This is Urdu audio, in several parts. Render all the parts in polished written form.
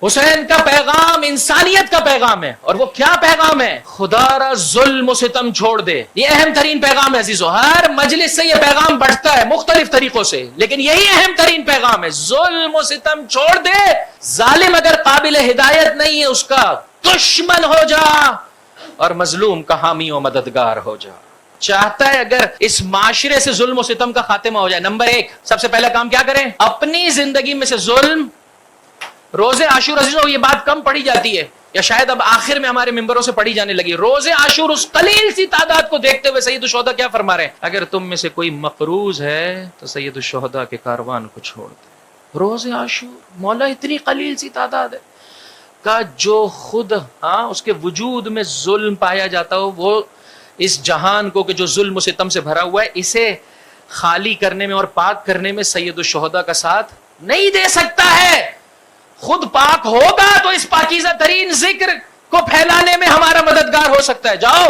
حسین کا پیغام انسانیت کا پیغام ہے، اور وہ کیا پیغام ہے؟ خدا را ظلم و ستم چھوڑ دے. یہ اہم ترین پیغام ہے عزیزو. ہر مجلس سے یہ پیغام بڑھتا ہے مختلف طریقوں سے، لیکن یہی اہم ترین پیغام ہے. ظلم و ستم چھوڑ دے. ظالم اگر قابل ہدایت نہیں ہے اس کا دشمن ہو جا، اور مظلوم کا حامی و مددگار ہو جا. چاہتا ہے اگر اس معاشرے سے ظلم و ستم کا خاتمہ ہو جائے، نمبر 1 سب سے پہلا کام کیا کریں؟ اپنی زندگی میں سے ظلم. روزے عاشور عزیزوں یہ بات کم پڑھی جاتی ہے، یا شاید اب آخر میں ہمارے ممبروں سے پڑھی جانے لگی. روزے عاشور اس قلیل سی تعداد کو دیکھتے ہوئے سید الشہداء کیا فرما رہے ہیں؟ اگر تم میں سے کوئی مقروض ہے تو سید الشہداء کے کاروان کو چھوڑ دے. روزے عاشور مولا اتنی قلیل سی تعداد ہے کا جو خود اس کے وجود میں ظلم پایا جاتا ہو، وہ اس جہان کو کہ جو ظلم و ستم سے بھرا ہوا ہے، اسے خالی کرنے میں اور پاک کرنے میں سید الشہداء کا ساتھ نہیں دے سکتا ہے. خود پاک ہوگا تو اس پاکیزہ ترین ذکر کو پھیلانے میں ہمارا مددگار ہو سکتا ہے. جاؤ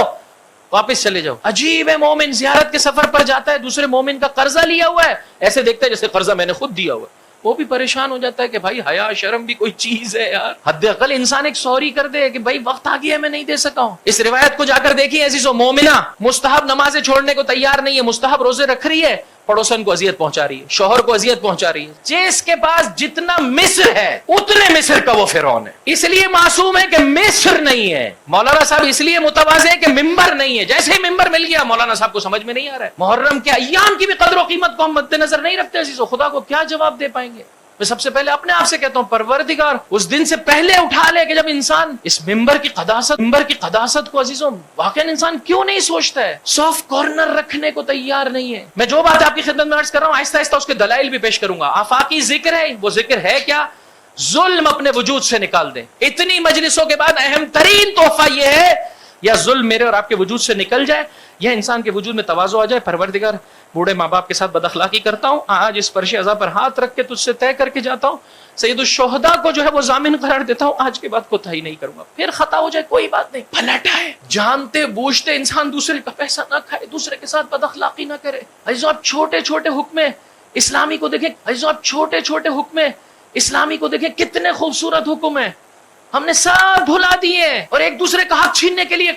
واپس چلے جاؤ. عجیب ہے، مومن زیارت کے سفر پر جاتا ہے، دوسرے مومن کا قرضہ لیا ہوا ہے، ایسے دیکھتا ہے جیسے قرضہ میں نے خود دیا ہوا ہے. وہ بھی پریشان ہو جاتا ہے کہ بھائی حیا شرم بھی کوئی چیز ہے یار. حد اقل انسان ایک سوری کر دے کہ بھائی وقت آ گیا ہے میں نہیں دے سکا ہوں. اس روایت کو جا کر دیکھیے عزیزو. مومنہ مستحب نمازیں چھوڑنے کو تیار نہیں ہے، مستحب روزے رکھ رہی ہے، پڑوسن کو اذیت پہنچا رہی ہے، شوہر کو اذیت پہنچا رہی ہے. جس کے پاس جتنا مصر ہے اتنے مصر کا وہ فرعون ہے. اس لیے معصوم ہے کہ مصر نہیں ہے. مولانا صاحب اس لیے متواضع ہے کہ ممبر نہیں ہے. جیسے ہی ممبر مل گیا مولانا صاحب کو سمجھ میں نہیں آ رہا ہے. محرم کے ایام کی بھی قدر و قیمت کو ہم مد نظر نہیں رکھتے عزیزو. خدا کو کیا جواب دے پائیں گے؟ میں سب سے پہلے اپنے آپ سے کہتا ہوں پروردگار اس دن سے پہلے اٹھا لے کہ جب انسان اس ممبر کی قداست کو عزیزوں واقعا انسان کیوں نہیں سوچتا ہے؟ سافٹ کارنر رکھنے کو تیار نہیں ہے. میں جو بات آپ کی خدمت میں عرض کر رہا ہوں آہستہ آہستہ اس کے دلائل بھی پیش کروں گا. آفاقی ذکر ہے، وہ ذکر ہے کیا؟ ظلم اپنے وجود سے نکال دیں. اتنی مجلسوں کے بعد اہم ترین تحفہ یہ ہے یا ظلم میرے اور آپ کے وجود سے نکل جائے یا انسان کے وجود میں تواضع آ جائے. پروردگار بوڑھے ماں باپ کے ساتھ بد اخلاقی کرتا ہوں، آج اس فرش عزا پر ہاتھ رکھ کے تجھ سے طے کر کے جاتا ہوں، سید الشہداء کو جو ہے وہ ضامن قرار دیتا ہوں، آج کے بعد کوتاہی نہیں کروں گا. پھر خطا ہو جائے کوئی بات نہیں، پلٹ آئے. جانتے بوجھتے انسان دوسرے کا پیسہ نہ کھائے، دوسرے کے ساتھ بد اخلاقی نہ کرے. عزیزو آپ چھوٹے چھوٹے حکم اسلامی کو دیکھیں، عزیزو آپ چھوٹے چھوٹے حکم اسلامی کو دیکھیں، کتنے خوبصورت حکم ہیں، ہم نے سب بھلا دیے اور ایک دوسرے کا حق چھیننے کے لیے.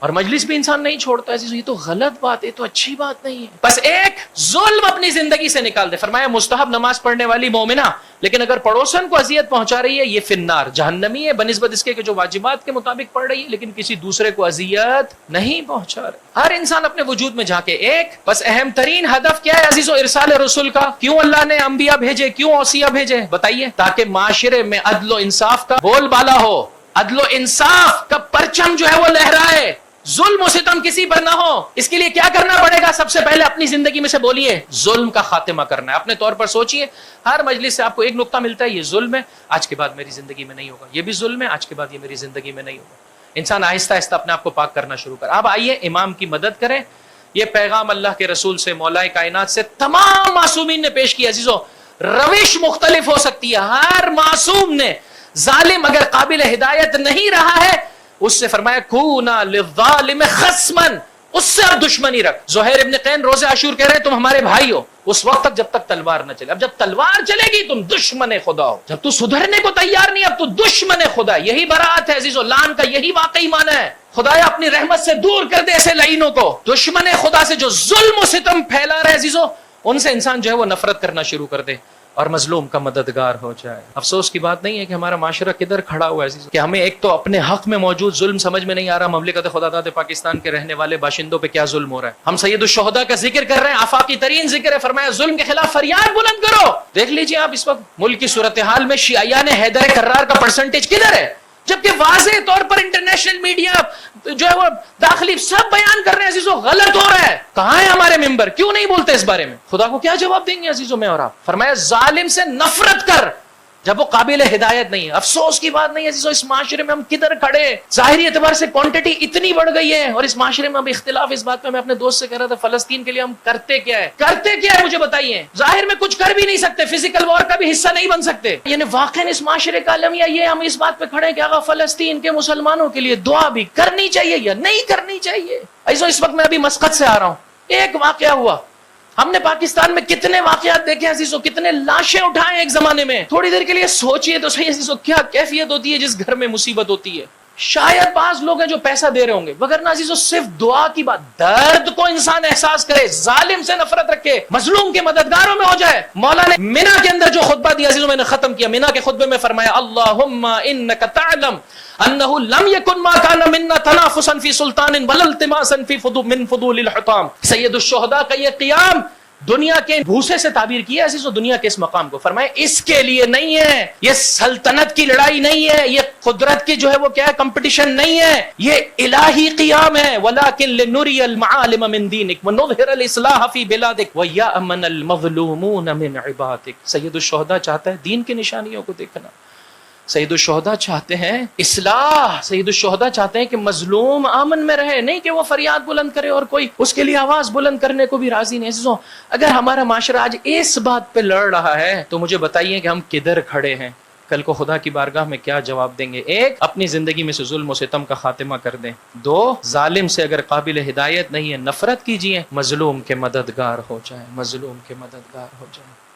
اور مجلس بھی انسان نہیں چھوڑتا ہے. یہ تو غلط بات ہے، تو اچھی بات نہیں ہے. بس ایک ظلم اپنی زندگی سے نکال دے. فرمایا مستحب نماز پڑھنے والی مومنہ لیکن اگر پڑوسن کو اذیت پہنچا رہی ہے یہ فنار جہنمی ہے، بنسبت اس کے کہ جو واجبات کے مطابق پڑھ رہی ہے لیکن کسی دوسرے کو اذیت نہیں پہنچا رہی. ہر انسان اپنے وجود میں جھانکے. ایک بس اہم ترین ہدف کیا ہے عزیزو؟ ارسال رسول کا. کیوں اللہ نے انبیاء بھیجے، کیوں اوصیاء بھیجے؟ بتائیے. تاکہ معاشرے میں عدل و انصاف کا بول بالا ہو، عدل و انصاف کا پرچم جو ہے وہ لہرائے، ظلم و ستم کسی پر نہ ہو. اس کے لیے کیا کرنا پڑے گا؟ سب سے پہلے اپنی زندگی میں سے بولیے ظلم کا خاتمہ کرنا ہے. اپنے طور پر سوچئے. ہر مجلس سے آپ کو ایک نقطہ ملتا ہے، یہ ظلم ہے، آج کے بعد میری زندگی میں نہیں ہوگا. یہ بھی ظلم ہے، آج کے بعد یہ میری زندگی میں نہیں ہوگا. انسان آہستہ آہستہ اپنے آپ کو پاک کرنا شروع کر. اب آئیے امام کی مدد کریں. یہ پیغام اللہ کے رسول سے، مولا کائنات سے تمام معصومین نے پیش کیا. عزیزو روش مختلف ہو سکتی ہے، ہر معصوم نے. ظالم اگر قابل ہدایت نہیں رہا ہے اس سے فرمایا کونا للظالم خصمن، اس سے اب دشمنی رکھ. زہیر ابن قین روزے عاشور کہہ رہے ہیں تم ہمارے بھائی ہو اس وقت تک جب تک تلوار نہ چلے. اب جب تلوار چلے گی تم دشمن خدا ہو. جب تو سدھرنے کو تیار نہیں اب تو دشمن خدا. یہی برات ہے عزیزو، لعن کا یہی واقعی معنی ہے. خدایا اپنی رحمت سے دور کر دے ایسے لعینوں کو. دشمن خدا سے جو ظلم و ستم پھیلا رہے عزیزو ان سے انسان جو ہے وہ نفرت کرنا شروع کر دے اور مظلوم کا مددگار ہو جائے. افسوس کی بات نہیں ہے کہ ہمارا معاشرہ کدھر کھڑا ہوا ہے کہ ہمیں ایک تو اپنے حق میں موجود ظلم سمجھ میں نہیں آ رہا. مملکت خدا داد پاکستان کے رہنے والے باشندوں پہ کیا ظلم ہو رہا ہے. ہم سید الشہداء کا ذکر کر رہے ہیں، آفاقی ترین ذکر ہے. فرمایا ظلم کے خلاف فریاد بلند کرو. دیکھ لیجئے آپ اس وقت ملک کی صورتحال میں شیعیان حیدر کرار کا پرسنٹیج کدھر ہے، جبکہ واضح طور پر انٹرنیشنل میڈیا جو ہے وہ داخلی سب بیان کر رہے ہیں عزیزو غلط ہو رہا ہے. کہاں ہے ہمارے ممبر؟ کیوں نہیں بولتے اس بارے میں؟ خدا کو کیا جواب دیں گے عزیزو میں اور آپ؟ فرمایا ظالم سے نفرت کر جب وہ قابل ہدایت نہیں ہے. افسوس کی بات نہیں ہے عزیزو اس معاشرے میں ہم کدھر کھڑے. ظاہری اعتبار سے کوانٹٹی اتنی بڑھ گئی ہے اور اس معاشرے میں اب اختلاف اس بات پہ. میں اپنے دوست سے کہہ رہا تھا فلسطین کے لیے ہم کرتے کیا ہے مجھے بتائیے. ظاہر میں کچھ کر بھی نہیں سکتے، فزیکل وار کا بھی حصہ نہیں بن سکتے. یعنی واقعا اس معاشرے کا المیہ یہ ہم اس بات پہ کھڑے ہیں کہ آقا فلسطین کے مسلمانوں کے لیے دعا بھی کرنی چاہیے یا نہیں کرنی چاہیے. عزیزو اس وقت میں ابھی مسقط سے آ رہا ہوں، ایک واقعہ ہوا. ہم نے پاکستان میں کتنے واقعات دیکھے ہیں عزیزو، کتنے لاشیں اٹھائے ایک زمانے میں. تھوڑی دیر کے لیے سوچئے تو صحیح عزیزو کیا کیفیت ہوتی ہے جس گھر میں مصیبت ہوتی ہے. شاید بعض لوگ ہیں جو پیسہ دے رہے ہوں گے، وگرنہ عزیزو صرف دعا کی بات، درد کو انسان احساس کرے، ظالم سے نفرت رکھے، مظلوم کے مددگاروں میں ہو جائے. مولا نے مینا کے اندر جو خطبہ دیا عزیزو، میں نے ختم کیا، مینا کے خطبے میں فرمایا اللہم انک تعلم انه لم يكن ما كان منا تنافسا في سلطان بل التماسا في من فضول الحطام. سید الشہداء کا یہ قیام دنیا کے بھوسے سے تعبیر کیا عزیزو، دنیا کے اس مقام کو فرمائے اس کے لیے نہیں ہے، یہ سلطنت کی لڑائی نہیں ہے، یہ قدرت کی جو ہے وہ کیا ہے کمپٹیشن نہیں ہے، یہ الہی قیام ہے. ولكن لنري المعالم من دينك ونظهر الاصلاح في بلادك ويأمن المظلومون من عبادك. سید الشہداء چاہتا ہے دین کی نشانیوں کو دیکھنا، سید الشہداء چاہتے ہیں اصلاح، سید الشہداء چاہتے ہیں کہ مظلوم امن میں رہے، نہیں کہ وہ فریاد بلند کرے اور کوئی اس کے لیے آواز بلند کرنے کو بھی راضی نہیں. عزیزوں اگر ہمارا معاشرہ آج اس بات پہ لڑ رہا ہے تو مجھے بتائیے کہ ہم کدھر کھڑے ہیں، کل کو خدا کی بارگاہ میں کیا جواب دیں گے؟ ایک، اپنی زندگی میں سے ظلم و ستم کا خاتمہ کر دیں. دو، ظالم سے اگر قابل ہدایت نہیں ہے نفرت کیجئے، مظلوم کے مددگار ہو جائیں، مظلوم کے مددگار ہو جائیں.